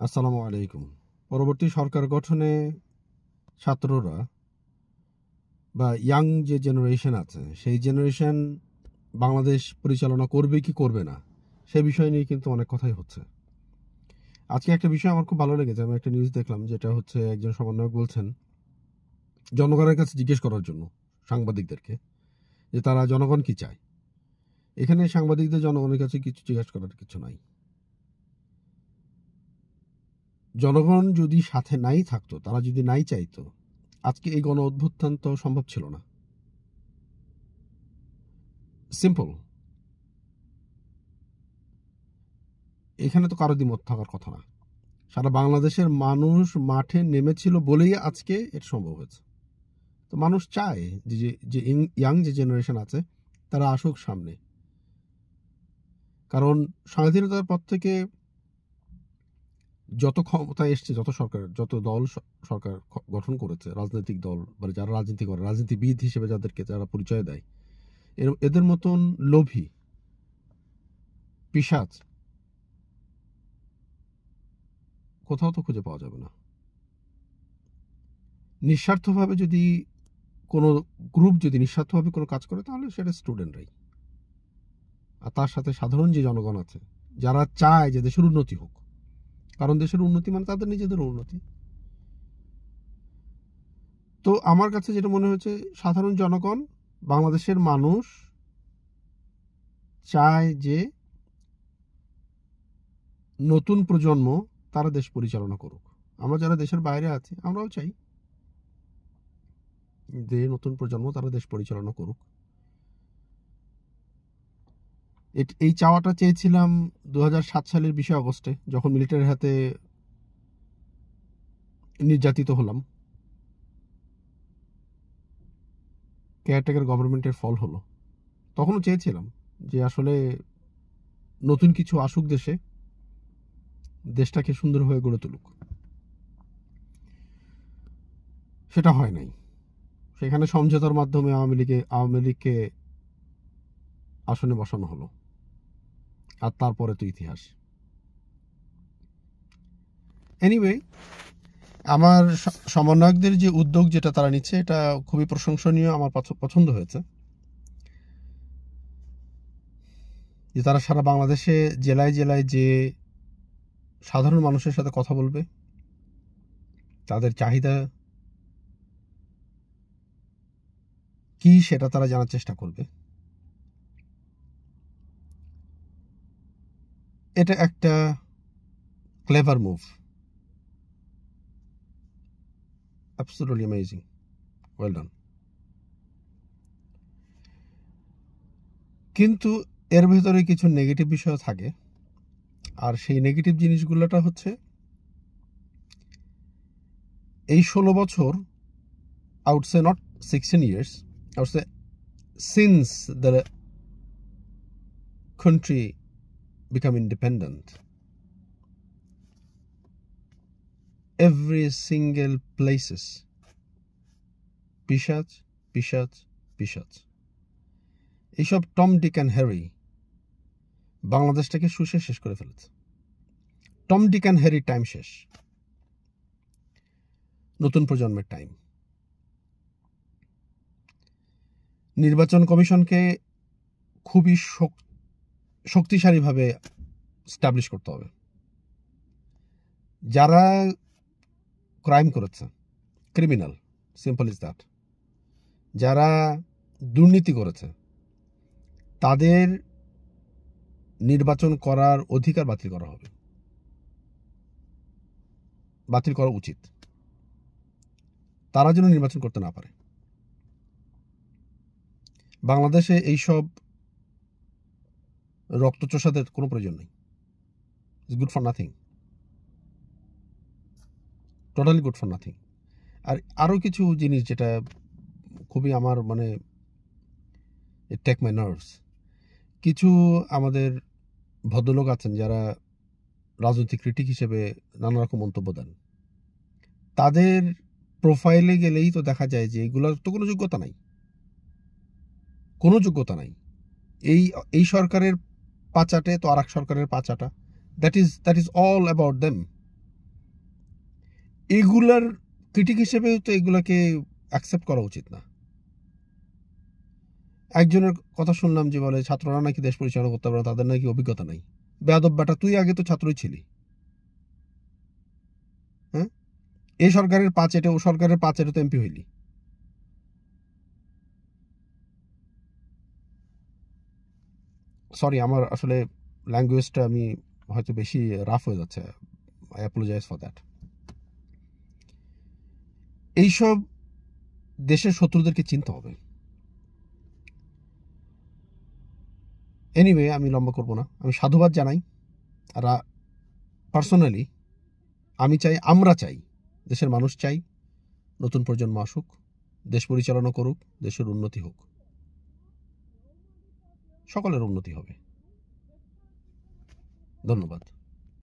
আসসালামু আলাইকুম। পরবর্তী সরকার গঠনে ছাত্ররা বা ইয়াং যে জেনারেশন আছে সেই জেনারেশন বাংলাদেশ পরিচালনা করবে কি করবে না সে বিষয় নিয়ে কিন্তু অনেক কথাই হচ্ছে। আজকে একটা বিষয় আমার খুব ভালো লেগেছে। আমি একটা নিউজ দেখলাম, যেটা হচ্ছে একজন সমন্বয়ক বলছেন জনগণের কাছে জিজ্ঞেস করার জন্য সাংবাদিকদেরকে যে তারা জনগণ কি চায়। এখানে সাংবাদিকদের জনগণের কাছে কিছু জিজ্ঞেস করার কিছু নাই। জনগণ যদি সাথে নাই থাকতো, তারা যদি নাই চাইতো, আজকে এই গণ অভ্যুত্থান তো সম্ভব ছিল না। সিম্পল। এখানে তো কারো দ্বিমত থাকার কথা না। সারা বাংলাদেশের মানুষ মাঠে নেমেছিল বলেই আজকে এটা সম্ভব হয়েছে। তো মানুষ চায় যে যে ইয়াং যে জেনারেশন আছে তারা আসুক সামনে। কারণ স্বাধীনতার পর থেকে যত ক্ষমতায় এসছে, যত দল সরকার গঠন করেছে, রাজনৈতিক দল বা যারা রাজনীতি করে, রাজনীতিবিদ হিসেবে যাদেরকে যারা পরিচয় দেয়, এদের মতন লোভী পিশাচ কোথাও তো খুঁজে পাওয়া যাবে না। নিঃস্বার্থভাবে যদি কোনো গ্রুপ যদি নিঃস্বার্থভাবে কোনো কাজ করে, তাহলে সেটা স্টুডেন্টরাই। আর তার সাথে সাধারণ যে জনগণ আছে যারা চায় যে দেশের উন্নতি হোক, কারণ দেশের উন্নতি মানে তাদের নিজেদের উন্নতি। তো আমার কাছে যেটা মনে হচ্ছে, সাধারণ জনগণ, বাংলাদেশের মানুষ চায় যে নতুন প্রজন্ম তারা দেশ পরিচালনা করুক। আমরা যারা দেশের বাইরে আছি আমরাও চাই যে নতুন প্রজন্ম তারা দেশ পরিচালনা করুক। এই চাওয়াটা চেয়েছিলাম 2007 সালের 20 আগস্টে, যখন মিলিটারির হাতে নির্যাতিত হলাম। কেয়ারটেকার গভর্নমেন্টের ফল হলো। তখনও চেয়েছিলাম যে আসলে নতুন কিছু আসুক দেশে, দেশটাকে সুন্দর হয়ে গড়ে তুলুক। সেটা হয় নাই। সেখানে সমঝোতার মাধ্যমে আওয়ামী লীগকে আসনে বসানো হলো। আর তারপরে তো ইতিহাস। এনিওয়ে, আমার সমন্বয়কদের যে উদ্যোগ যেটা তারা নিচ্ছে, এটা খুবই প্রশংসনীয়, আমার পছন্দ হয়েছে। যে তারা সারা বাংলাদেশে জেলায় জেলায় যে সাধারণ মানুষের সাথে কথা বলবে, তাদের চাহিদা কি সেটা তারা জানার চেষ্টা করবে। এটা একটা clever move, absolutely amazing, well done. কিন্তু এর ভেতরে কিছু নেগেটিভ বিষয় থাকে, আর সেই নেগেটিভ জিনিসগুলোটা হচ্ছে এই 16 বছর, I would say not 16 years, I would say since the country become independent, every single places পিশাচ পিশাচ পিশাচ। এইসব টম ডিক অ্যান্ড হ্যারি বাংলাদেশটাকে শুষে শেষ করে ফেলেছে। টম ডিক অ্যান্ড হ্যারির টাইম শেষ, নতুন প্রজন্মের টাইম। নির্বাচন কমিশনকে খুবই শক্তিশালীভাবে স্টাবলিশ করতে হবে। যারা ক্রাইম করেছে, ক্রিমিনাল, সিম্পল ইজ দ্যাট, যারা দুর্নীতি করেছে, তাদের নির্বাচন করার অধিকার বাতিল করা হবে, বাতিল করা উচিত। তারা যেন নির্বাচন করতে না পারে। বাংলাদেশে এইসব রক্তচোষাদের কোনো প্রয়োজন নেই। It's good for nothing, totally good for nothing. আর আরও কিছু জিনিস যেটা খুবই আমার মানে টেক মাই নার্ভস, কিছু আমাদের ভদ্রলোক আছেন যারা রাজনৈতিক ক্রিটিক হিসেবে নানা রকম মন্তব্য দেন। তাদের প্রোফাইলে গেলেই তো দেখা যায় যে এগুলোর তো কোনো যোগ্যতা নাই, কোনো যোগ্যতা নাই। এই সরকারের পাচাটে তো আর এক সরকারের পাচাটা, that is all about them. এগুলার ক্রিটিক হিসেবেও তো এগুলাকে অ্যাকসেপ্ট করা উচিত না। একজনের কথা শুনলাম যে বলে ছাত্ররা নাকি দেশ পরিচালনা করতে পারে, তাদের নাকি অভিজ্ঞতা নাই। বেয়াদব বেটা, তুই আগে তো ছাত্রই ছিলি। হ্যাঁ, এই সরকারের 5 এটে ও সরকারের 5 এটে তো এমপি হইলি। সরি, আমার আসলে ল্যাঙ্গুয়েজটা আমি হয়তো বেশি রাফ হয়ে যাচ্ছে, আই অ্যাপোলোজাইজ ফর দ্যাট। এইসব দেশের শত্রুদেরকে চিনতে হবে। এনিওয়ে, আমি লম্বা করব না, আমি সাধুবাদ জানাই। আর পার্সোনালি আমি চাই, আমরা চাই, দেশের মানুষ চাই নতুন প্রজন্ম আসুক, দেশ পরিচালনা করুক, দেশের উন্নতি হোক, সকলের উন্নতি হবে। ধন্যবাদ।